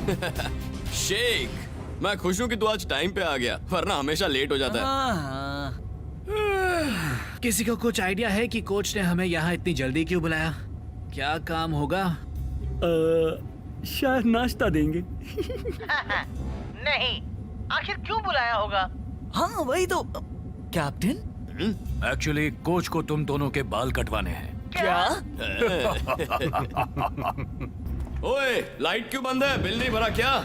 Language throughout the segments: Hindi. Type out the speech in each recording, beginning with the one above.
शेख, मैं खुश हूँ कि तू आज टाइम पे आ गया, वरना हमेशा लेट हो जाता है। किसी को कुछ आइडिया है कि कोच ने हमें यहाँ इतनी जल्दी क्यों बुलाया? क्या काम होगा? शायद नाश्ता देंगे। नहीं, आखिर क्यों बुलाया होगा? हाँ वही तो। कैप्टन, एक्चुअली कोच को तुम दोनों के बाल कटवाने हैं। क्या? ओए, लाइट क्यों बंद है? बिल नहीं भरा क्या?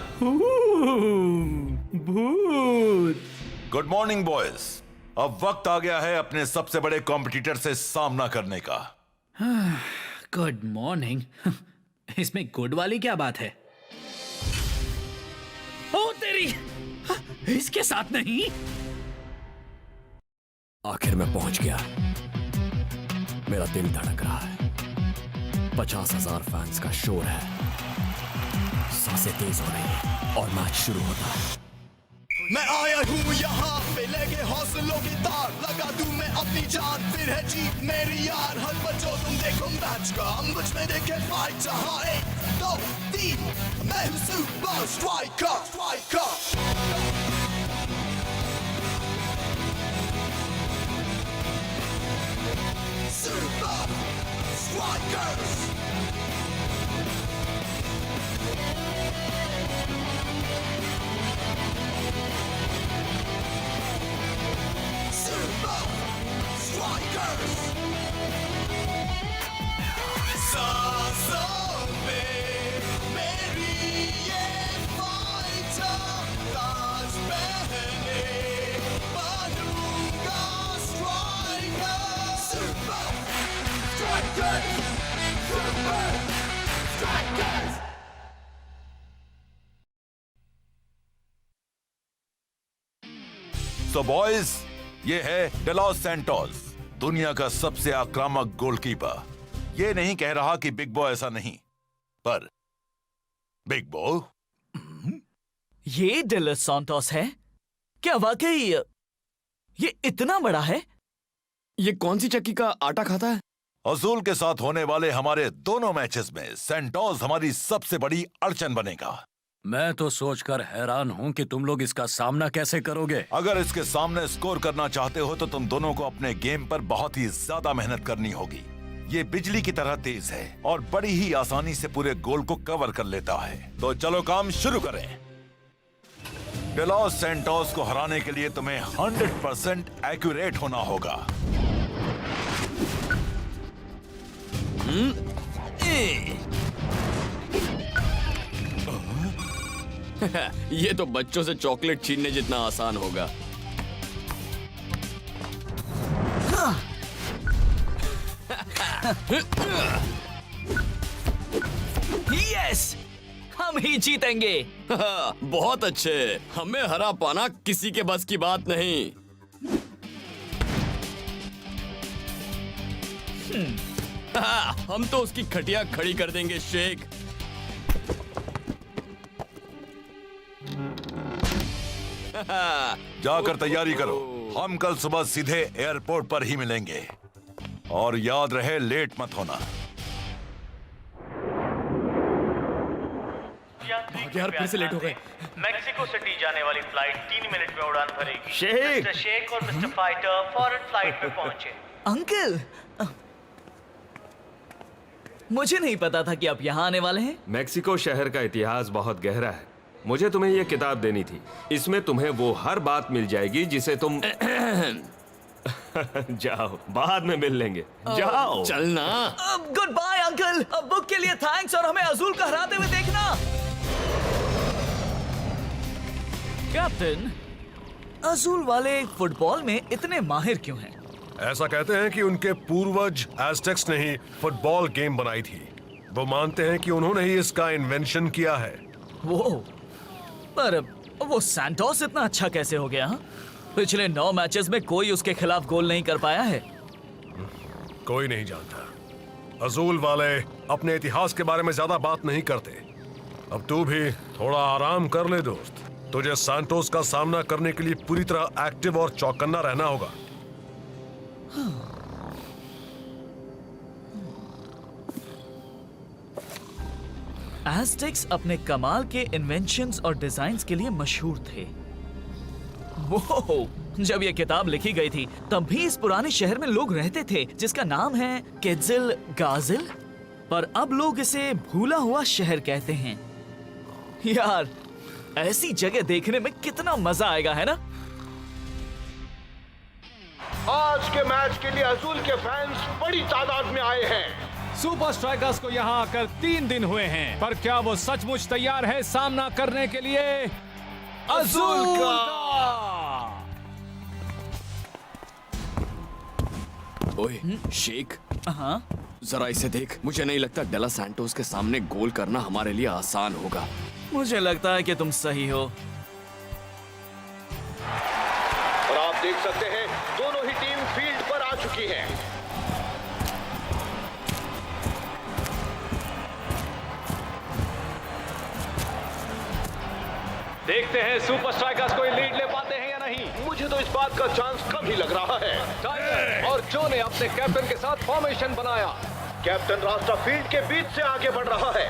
भूत। Good morning boys. अब वक्त आ गया है अपने सबसे बड़े कॉम्पिटिटर से सामना करने का। Good morning. इसमें गुड वाली क्या बात है? ओ तेरी, इसके साथ नहीं। आखिर मैं पहुंच गया। मेरा दिल धड़क रहा है। 50,000 फैंस का शोर है। सांसें तेज हो रही है और मैच शुरू होता है। मैं आया हूँ यहाँ पे लेके हौसलों की तार, लगा दूं मैं अपनी जान, फिर है जीत मेरी यार। हर बच्चों तुम देखो मैच का, हम मुझ में देखे फाइट। जहाँ 1, 2, 3, मैं हूँ super striker, striker. Super Strikers! Super Strikers! सांसों में मेरी ये fighter, ताज पहने बनूंगा striker. Super Strikers! Super Strikers! तो बॉयज, ये है डेलॉस सैंटोस, दुनिया का सबसे आक्रामक गोलकीपर। ये नहीं कह रहा कि बिग बो ऐसा नहीं, पर बिग बो। ये डेलॉस सैंटोस है क्या? वाकई ये इतना बड़ा है? ये कौन सी चक्की का आटा खाता है? अजूल के साथ होने वाले हमारे दोनों मैचेस में सैंटोस हमारी सबसे बड़ी अड़चन बनेगा। मैं तो सोचकर हैरान हूँ कि तुम लोग इसका सामना कैसे करोगे। अगर इसके सामने स्कोर करना चाहते हो तो तुम दोनों को अपने गेम पर बहुत ही ज्यादा मेहनत करनी होगी। ये बिजली की तरह तेज है और बड़ी ही आसानी से पूरे गोल को कवर कर लेता है। तो चलो काम शुरू करें। डेलॉस सैंटोस को हराने के लिए तुम्हें 100% एक्यूरेट होना होगा। ये तो बच्चों से चॉकलेट छीनने जितना आसान होगा। यस, हम ही जीतेंगे। बहुत अच्छे। हमें हरा पाना किसी के बस की बात नहीं। हम तो उसकी खटिया खड़ी कर देंगे शेख। जाकर तैयारी करो, हम कल सुबह सीधे एयरपोर्ट पर ही मिलेंगे। और याद रहे, लेट मत होना। यार फिर से लेट हो गए। मेक्सिको सिटी जाने वाली फ्लाइट 3 मिनट में उड़ान भरेगी। शेख! मिस्टर शेख और मिस्टर फाइटर फॉरेन फ्लाइट पे पहुंचे। अंकल, मुझे नहीं पता था कि आप यहाँ आने वाले हैं। मेक्सिको शहर का इतिहास बहुत गहरा है। मुझे तुम्हें ये किताब देनी थी। इसमें तुम्हें वो हर बात मिल जाएगी जिसे तुम जाओ, बाद में मिल लेंगे। जाओ। चलना। Good bye uncle. बुक के लिए थैंक्स और हमें अजूल को हराते हुए देखना। कैप्टन, अजूल वाले फुटबॉल में इतने माहिर क्यों हैं? ऐसा कहते हैं कि उनके पूर्वज एज़टेक्स ने ही फुटबॉल गेम बनाई थी। वो मानते हैं कि उन्होंने ही इसका इन्वेंशन किया है। वो पर वो सैंटोस इतना अच्छा कैसे हो गया? पिछले 9 मैचेस में कोई उसके खिलाफ गोल नहीं कर पाया है। कोई नहीं जानता। अजूल वाले अपने इतिहास के बारे में ज्यादा बात नहीं करते। अब तू भी थोड़ा आराम कर ले दोस्त। तुझे सैंटोस का सामना करने के लिए पूरी तरह एक्टिव और चौकन्ना रहना होगा। एज़टेक्स अपने कमाल के इन्वेंशंस और डिजाइन्स के लिए मशहूर थे। वो जब ये किताब लिखी गई थी तब भी इस पुराने शहर में लोग रहते थे जिसका नाम है केजिल गाजिल, पर अब लोग इसे भूला हुआ शहर कहते हैं। यार, ऐसी जगह देखने में कितना मजा आएगा, है ना? आज के मैच के लिए अजूल के फैंस बड़ी तादाद में आए हैं। सुपर स्ट्राइकर्स को यहाँ आकर 3 दिन हुए हैं, पर क्या वो सचमुच तैयार है सामना करने के लिए अजूल का? ओए शेख, हाँ, जरा इसे देख। मुझे नहीं लगता डेला सैंटोस के सामने गोल करना हमारे लिए आसान होगा। मुझे लगता है कि तुम सही हो। और आप देख सकते हैं दोनों ही टीम फील्ड पर आ चुकी है। देखते हैं सुपर स्ट्राइकर्स कोई लीड ले पाते हैं या नहीं। मुझे तो इस बात का चांस कम ही लग रहा है। टाइगर और जो ने अपने कैप्टन के साथ फॉर्मेशन बनाया। कैप्टन रास्ता फील्ड के बीच से आगे बढ़ रहा है।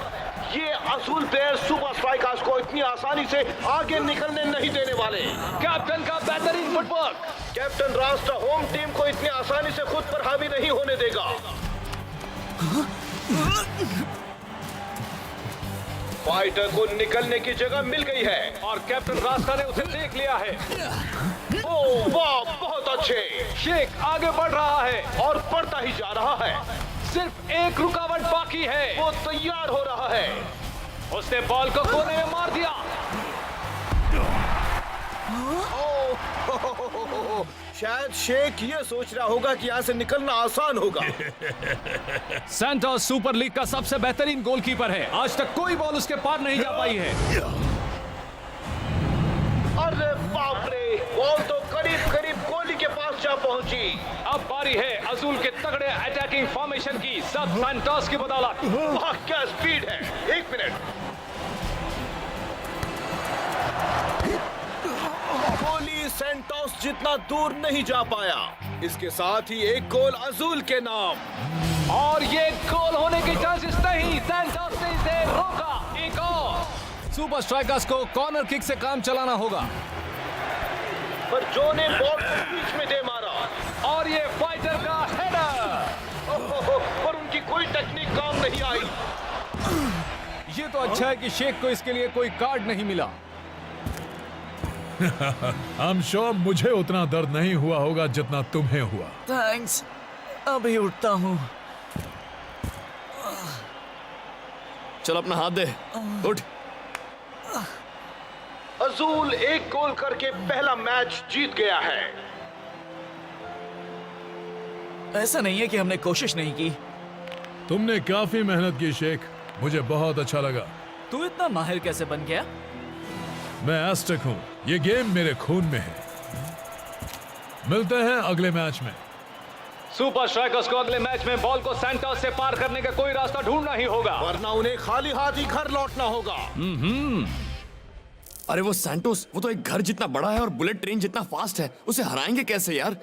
ये असूल प्लेयर सुपर स्ट्राइकर्स को इतनी आसानी से आगे निकलने नहीं देने वाले। कैप्टन का बेहतरीन फुटवर्क। कैप्टन रास्ता होम टीम को इतनी आसानी से खुद पर हावी नहीं होने देगा। फाइटर को निकलने की जगह मिल गई है और कैप्टन रास्ता ने उसे देख लिया है। ओह वाह, बहुत अच्छे। शेख आगे बढ़ रहा है और बढ़ता ही जा रहा है। सिर्फ एक रुकावट बाकी है। वो तैयार हो रहा है। उसने बॉल को कोने में मार दिया। शायद शेख ये सोच रहा होगा कि यहाँ से निकलना आसान होगा। सैंटोस सुपर लीग का सबसे बेहतरीन गोलकीपर है। आज तक कोई बॉल उसके पार नहीं जा पाई है। अरे बाप रे, बॉल तो करीब करीब गोली के पास जा पहुंची। अब बारी है अजूल के तगड़े अटैकिंग फॉर्मेशन की, सब सैंटोस की बदौलत। वाह क्या स्पीड है। 1 मिनट। गोली सैंटोस जितना दूर नहीं जा पाया। इसके साथ ही एक गोल अजूल के नाम। और ये गोल होने के चांसेस नहीं। सैंटोस ने इसे रोका। एक और। सुपर स्ट्राइकर्स को कॉर्नर किक से काम चलाना होगा। पर जो ने बॉल को बीच में दे मारा। और ये फाइटर का हेडर। पर उनकी कोई टेक्निक काम नहीं आई। ये तो अच्छा है कि शेख को इसके लिए कोई कार्ड नहीं मिला। I'm sure मुझे उतना दर्द नहीं हुआ होगा जितना तुम्हें हुआ। थैंक्स, अभी उठता हूँ। चल अपना हाथ दे, उठ। अजूल एक गोल करके पहला मैच जीत गया है। ऐसा नहीं है कि हमने कोशिश नहीं की। तुमने काफी मेहनत की शेख, मुझे बहुत अच्छा लगा। तू इतना माहिर कैसे बन गया? मैं एस्टेक हूँ, ये गेम मेरे खून में है। मिलते हैं अगले मैच में। सुपर स्ट्राइकर्स को अगले मैच में बॉल को सैंटोस से पार करने का कोई रास्ता ढूंढना ही होगा, वरना उन्हें खाली हाथ ही घर लौटना होगा। अरे वो सैंटोस, वो तो एक घर जितना बड़ा है और बुलेट ट्रेन जितना फास्ट है। उसे हराएंगे कैसे यार?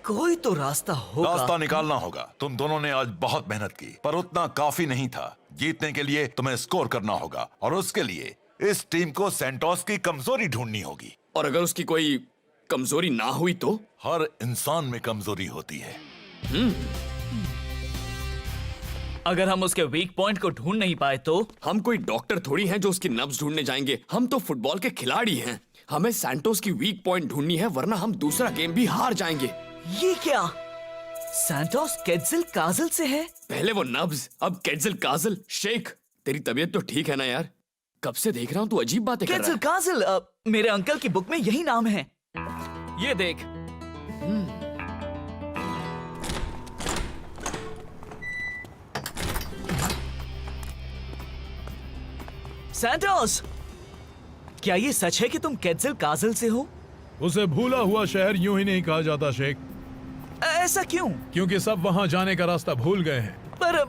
कोई तो रास्ता होगा। रास्ता निकालना होगा। तुम दोनों ने आज बहुत मेहनत की, पर उतना काफी नहीं था। जीतने के लिए तुम्हें स्कोर करना होगा और उसके लिए इस टीम को सैंटोस की कमजोरी ढूंढनी होगी। और अगर उसकी कोई कमजोरी ना हुई तो? हर इंसान में कमजोरी होती है। अगर हम उसके वीक पॉइंट को ढूंढ नहीं पाए तो? हम कोई डॉक्टर थोड़ी हैं जो उसकी नब्ज ढूंढने जाएंगे। हम तो फुटबॉल के खिलाड़ी हैं। हमें सैंटोस की वीक पॉइंट ढूंढनी है, वरना हम दूसरा गेम भी हार जाएंगे। ये क्या? सैंटोस केजिल काजिल से है? पहले वो नब्ज, अब केजिल काजिल। शेख, तेरी तबीयत तो ठीक है ना यार? कब से देख रहा हूँ तू अजीब बातें कर रहा केजिल है। काजिल, मेरे अंकल की बुक में यही नाम है। ये देख। सैंटोस, क्या ये सच है कि तुम केजिल काजिल से हो? उसे भूला हुआ शहर यूं ही नहीं कहा जाता शेख। ऐसा क्यों? क्योंकि सब वहां जाने का रास्ता भूल गए हैं। पर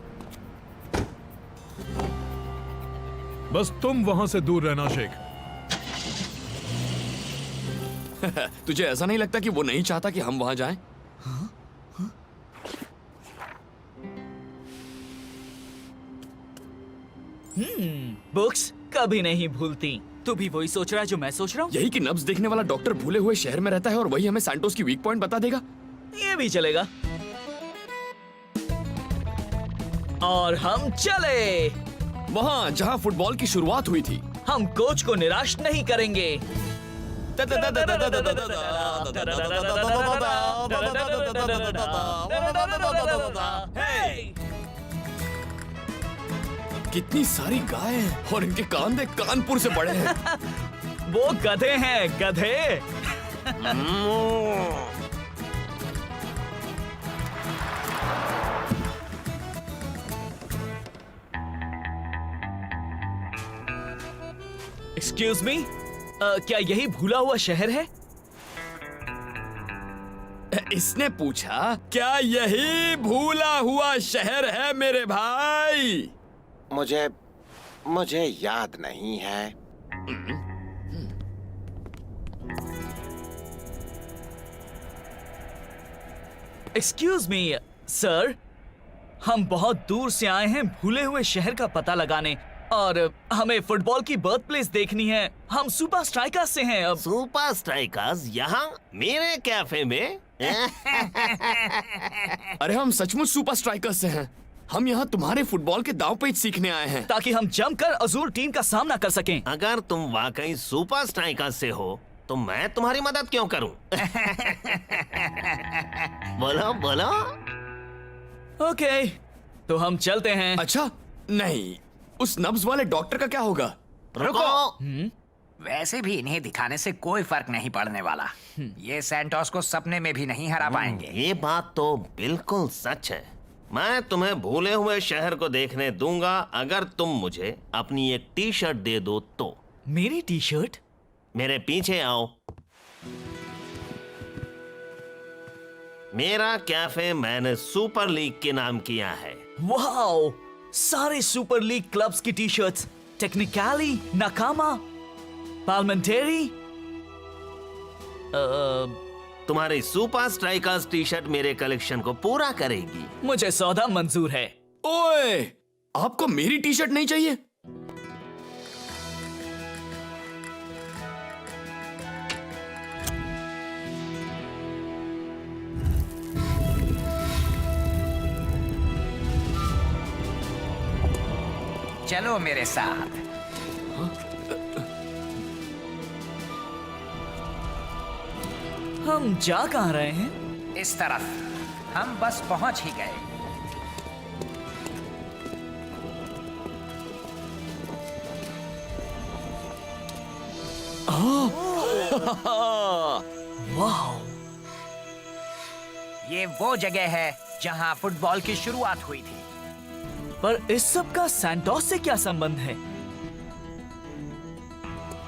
बस तुम वहां से दूर रहना शेख। तुझे ऐसा नहीं लगता कि वो नहीं चाहता कि हम वहां जाएं? बुक्स कभी नहीं भूलती। तू भी वही सोच रहा है जो मैं सोच रहा हूँ? यही कि नब्ज देखने वाला डॉक्टर भूले हुए शहर में रहता है और वही हमें सैंटोस की वीक पॉइंट बता देगा। ये भी चलेगा। और हम चले वहाँ जहाँ फुटबॉल की शुरुआत हुई थी। हम कोच को निराश नहीं करेंगे। कितनी सारी गाय हैं और इनके कान देख कानपुर से बड़े हैं। वो गधे हैं, गधे। एक्सक्यूज मी, क्या यही भूला हुआ शहर है? इसने पूछा क्या यही भूला हुआ शहर है मेरे भाई? मुझे याद नहीं है। एक्सक्यूज मी सर, हम बहुत दूर से आए हैं भूले हुए शहर का पता लगाने और हमें फुटबॉल की बर्थ प्लेस देखनी है। हम सुपर स्ट्राइकर्स से हैं। अब सुपर स्ट्राइकर्स यहाँ मेरे कैफे में? अरे हम सचमुच सुपर स्ट्राइकर्स से हैं। हम यहाँ तुम्हारे फुटबॉल के दांव पेच सीखने आए हैं ताकि हम जमकर अजूर टीम का सामना कर सकें। अगर तुम वाकई सुपर स्ट्राइकर्स से हो तो मैं तुम्हारी मदद क्यों करूं? बोलो बोलो। ओके, तो हम चलते हैं। अच्छा नहीं, उस नब्ज वाले डॉक्टर का क्या होगा? रुको। वैसे भी इन्हें दिखाने से कोई फर्क नहीं पड़ने वाला। ये सैंटोस को सपने में भी नहीं हरा पाएंगे। ये बात तो बिल्कुल सच है। मैं तुम्हें भूले हुए शहर को देखने दूंगा अगर तुम मुझे अपनी एक टी शर्ट दे दो तो। मेरी टी शर्ट? मेरे पीछे आओ। मेरा कैफे मैंने सुपर लीग के नाम किया है। वाओ, सारे सुपर लीग क्लब्स की टी शर्ट्स। टेक्निकली, नाकामा, पार्लियामेंट्री। तुम्हारी सुपर स्ट्राइकर्स टी शर्ट मेरे कलेक्शन को पूरा करेगी। मुझे सौदा मंजूर है। ओए, आपको मेरी टी शर्ट नहीं चाहिए? चलो मेरे साथ। हम जा कहाँ रहे हैं? इस तरफ। हम बस पहुंच ही गए। वाह, ये वो जगह है जहां फुटबॉल की शुरुआत हुई थी। पर इस सब का सैंटोस से क्या संबंध है?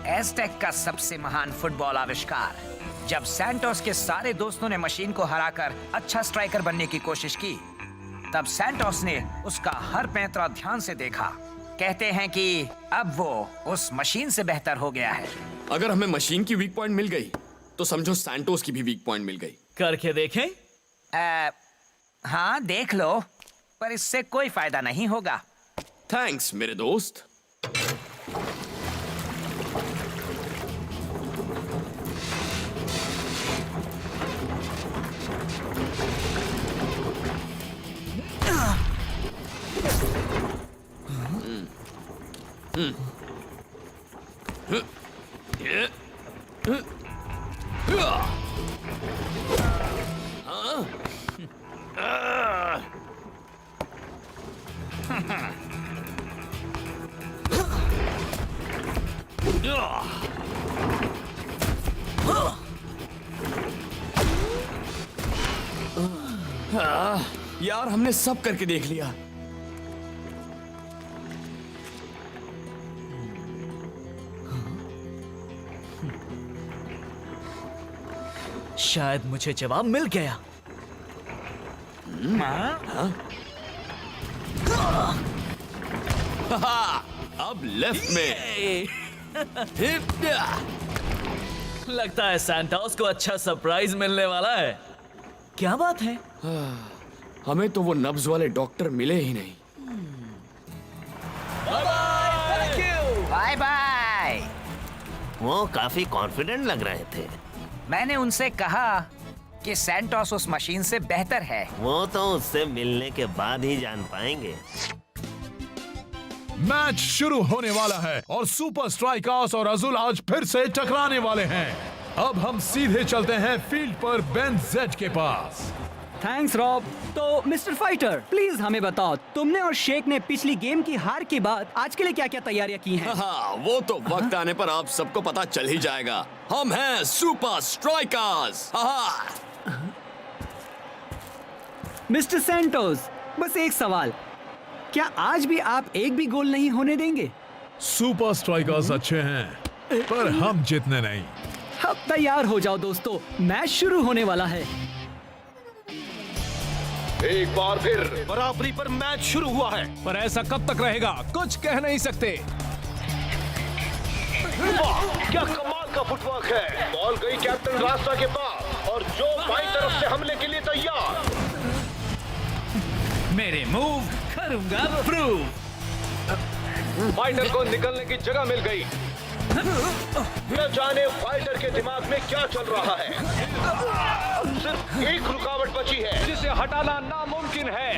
एज़टेक का सबसे महान फुटबॉल आविष्कार। जब सैंटोस के सारे दोस्तों ने मशीन को हराकर अच्छा स्ट्राइकर बनने की कोशिश की, तब सैंटोस ने उसका हर पैंतरा ध्यान से देखा। कहते हैं कि अब वो उस मशीन से बेहतर हो गया है। अगर हमें मशीन की वीक पॉइंट मिल गई तो समझो सैंटोस की भी वीक पॉइंट मिल गई। करके देखें? हाँ देख लो, पर इससे कोई फायदा नहीं होगा। थैंक्स मेरे दोस्त। यार हमने सब करके देख लिया। शायद मुझे जवाब मिल गया। अब लेफ्ट में। लगता है सैंटोस को अच्छा सरप्राइज मिलने वाला है। क्या बात है? हमें तो वो नब्ज वाले डॉक्टर मिले ही नहीं। Bye bye. Bye bye. वो काफी कॉन्फिडेंट लग रहे थे। मैंने उनसे कहा कि सैंटोस उस मशीन से बेहतर है। वो तो उससे मिलने के बाद ही जान पाएंगे। मैच शुरू होने वाला है और सुपर स्ट्राइकर्स और अजुल आज फिर से टकराने वाले हैं। अब हम सीधे चलते हैं फील्ड पर बेन जेड के पास। Thanks Rob. तो मिस्टर फाइटर, प्लीज हमें बताओ, तुमने और शेख ने पिछली गेम की हार के बाद आज के लिए क्या-क्या तैयारियां की हैं? हाँ, वो तो वक्त आने पर आप सबको पता चल ही जाएगा। हम हैं सुपर स्ट्राइकर्स। मिस्टर सैंटोस, बस एक सवाल, क्या आज भी आप एक भी गोल नहीं होने देंगे? सुपर स्ट्राइकर्स अच्छे हैं पर हम जितने नहीं। अब तैयार हो जाओ दोस्तों, मैच शुरू होने वाला है। एक बार फिर बराबरी पर मैच शुरू हुआ है। पर ऐसा कब तक रहेगा, कुछ कह नहीं सकते। वाह, क्या कमाल का फुटवर्क है। बॉल गई कैप्टन रास्ता के पास और जो बाईं तरफ से हमले के लिए तैयार। मेरे मूव करूंगा प्रूव। फाइटर को निकलने की जगह मिल गई। न जाने फाइटर के दिमाग में क्या चल रहा है। अब सिर्फ एक रुकावट बची है जिसे हटाना नामुमकिन है।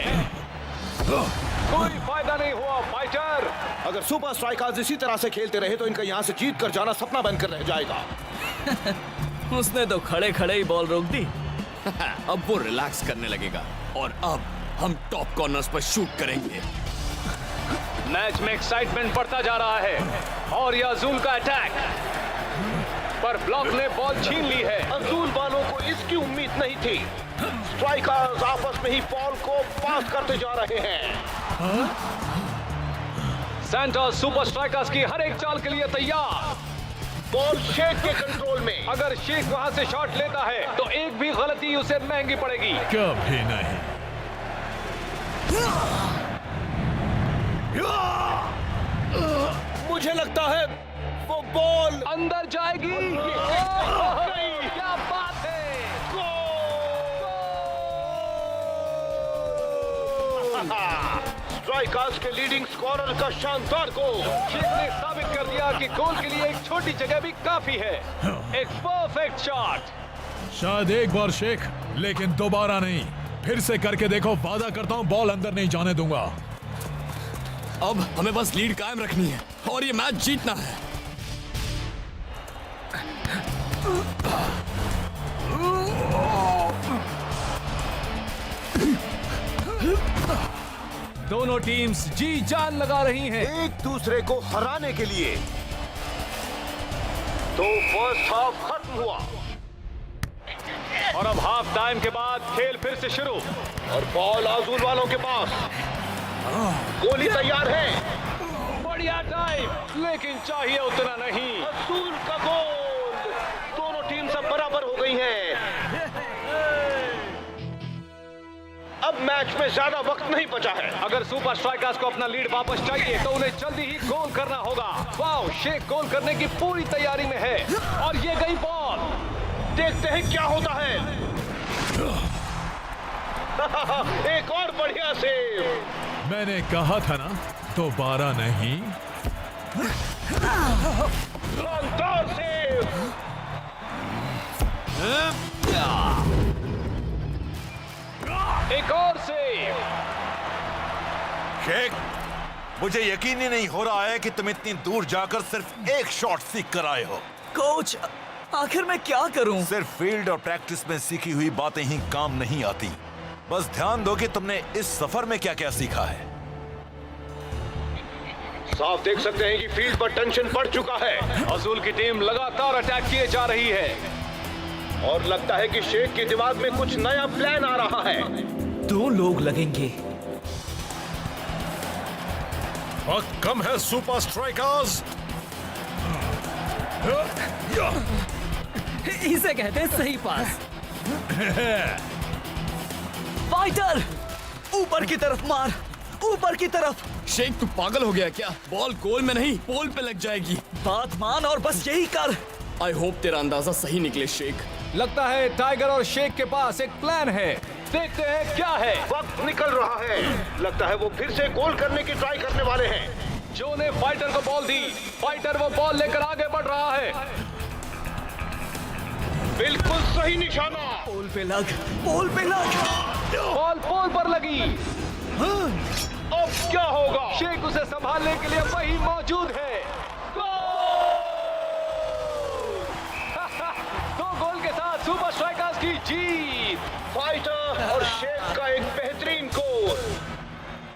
कोई फायदा नहीं हुआ फाइटर। अगर सुपर स्ट्राइकर्स इसी तरह से खेलते रहे तो इनका यहाँ से जीत कर जाना सपना बनकर रह जाएगा। उसने तो खड़े खड़े ही बॉल रोक दी। अब वो रिलैक्स करने लगेगा और अब हम टॉप कॉर्नर्स पर शूट करेंगे। मैच में एक्साइटमेंट बढ़ता जा रहा है और यह अजूल का अटैक, पर ब्लॉक ने बॉल छीन ली है। अजूल वालों को इसकी उम्मीद नहीं थी। स्ट्राइकर्स आपस में ही बॉल को पास करते जा रहे हैं। सैंटोस सुपर स्ट्राइकर्स की हर एक चाल के लिए तैयार। बॉल शेख के कंट्रोल में। अगर शेख वहां से शॉट लेता है तो एक भी गलती उसे महंगी पड़ेगी। कभी नहीं। मुझे लगता है वो बॉल अंदर जाएगी। क्या बात है। स्ट्राइकर्स के लीडिंग स्कोरर का शानदार गोल। शेख ने साबित कर दिया कि गोल के लिए एक छोटी जगह भी काफी है। एक परफेक्ट शॉट। शायद एक बार शेख, लेकिन दोबारा नहीं। फिर से करके देखो, वादा करता हूँ बॉल अंदर नहीं जाने दूंगा। अब हमें बस लीड कायम रखनी है और ये मैच जीतना है। दोनों टीम्स जी जान लगा रही हैं एक दूसरे को हराने के लिए। तो फर्स्ट हाफ खत्म हुआ और अब हाफ टाइम के बाद खेल फिर से शुरू। और बॉल आजूल वालों के पास। गोली तैयार है। बढ़िया टाइम, लेकिन चाहिए उतना नहीं। असूल का गोल। दोनों टीम सब बराबर हो गई हैं। अब मैच में ज्यादा वक्त नहीं बचा है। अगर सुपर स्ट्राइकर्स को अपना लीड वापस चाहिए तो उन्हें जल्दी ही गोल करना होगा। वाओ, शेख गोल करने की पूरी तैयारी में है और ये गई बॉल। देखते हैं क्या होता है। एक और बढ़िया सेव। मैंने कहा था ना, दोबारा नहीं। शानदार सेव। एक और सेव। शेख, मुझे यकीन ही नहीं हो रहा है कि तुम इतनी दूर जाकर सिर्फ एक शॉट सीख कर आए हो। कोच, आखिर मैं क्या करूं? सिर्फ फील्ड और प्रैक्टिस में सीखी हुई बातें ही काम नहीं आती। बस ध्यान दो कि तुमने इस सफर में क्या क्या सीखा है। साफ देख सकते हैं कि फील्ड पर टेंशन बढ़ चुका है। अजूल की टीम लगातार अटैक किए जा रही है और लगता है कि शेख के दिमाग में कुछ नया प्लान आ रहा है। 2 लोग लगेंगे। वक्त कम है सुपर स्ट्राइकर्स। इसे कहते हैं सही पास। फाइटर, ऊपर की तरफ मार, ऊपर की तरफ। शेख, तू पागल हो गया क्या? बॉल गोल में नहीं, पोल पे लग जाएगी। बात मान और बस यही कर। आई होप तेरा अंदाजा सही निकले शेख। लगता है टाइगर और शेख के पास एक प्लान है। देखते हैं क्या है। वक्त निकल रहा है। लगता है वो फिर से गोल करने की ट्राई करने वाले हैं। जो ने फाइटर को बॉल दी। फाइटर वो बॉल लेकर आगे बढ़ रहा है। बिल्कुल सही निशाना। पोल पे लग, पोल पे लग। बॉल पोल पर लगी। अब क्या होगा? शेख उसे संभालने के लिए वही मौजूद है। दो गोल के साथ सुपर स्ट्राइकर्स की जीत। फाइटर और शेख का एक बेहतरीन गोल।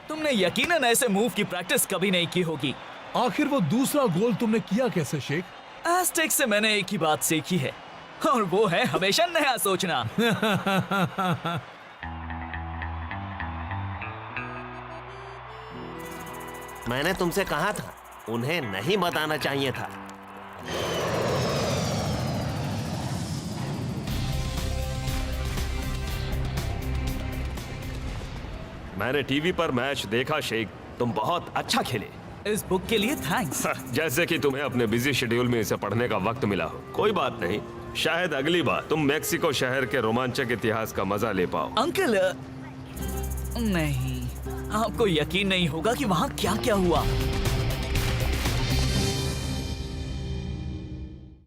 तुमने यकीनन ऐसे मूव की प्रैक्टिस कभी नहीं की होगी। आखिर वो दूसरा गोल तुमने किया कैसे शेख? एस्टेक से मैंने एक ही बात सीखी है, और वो है हमेशा नया सोचना। मैंने तुमसे कहा था, उन्हें नहीं बताना चाहिए था। मैंने टीवी पर मैच देखा शेख, तुम बहुत अच्छा खेले। इस बुक के लिए थैंक्स। जैसे कि तुम्हें अपने बिजी शेड्यूल में इसे पढ़ने का वक्त मिला हो। कोई बात नहीं, शायद अगली बार तुम मेक्सिको शहर के रोमांचक इतिहास का मजा ले पाओ। अंकल, नहीं, आपको यकीन नहीं होगा कि वहाँ क्या क्या हुआ।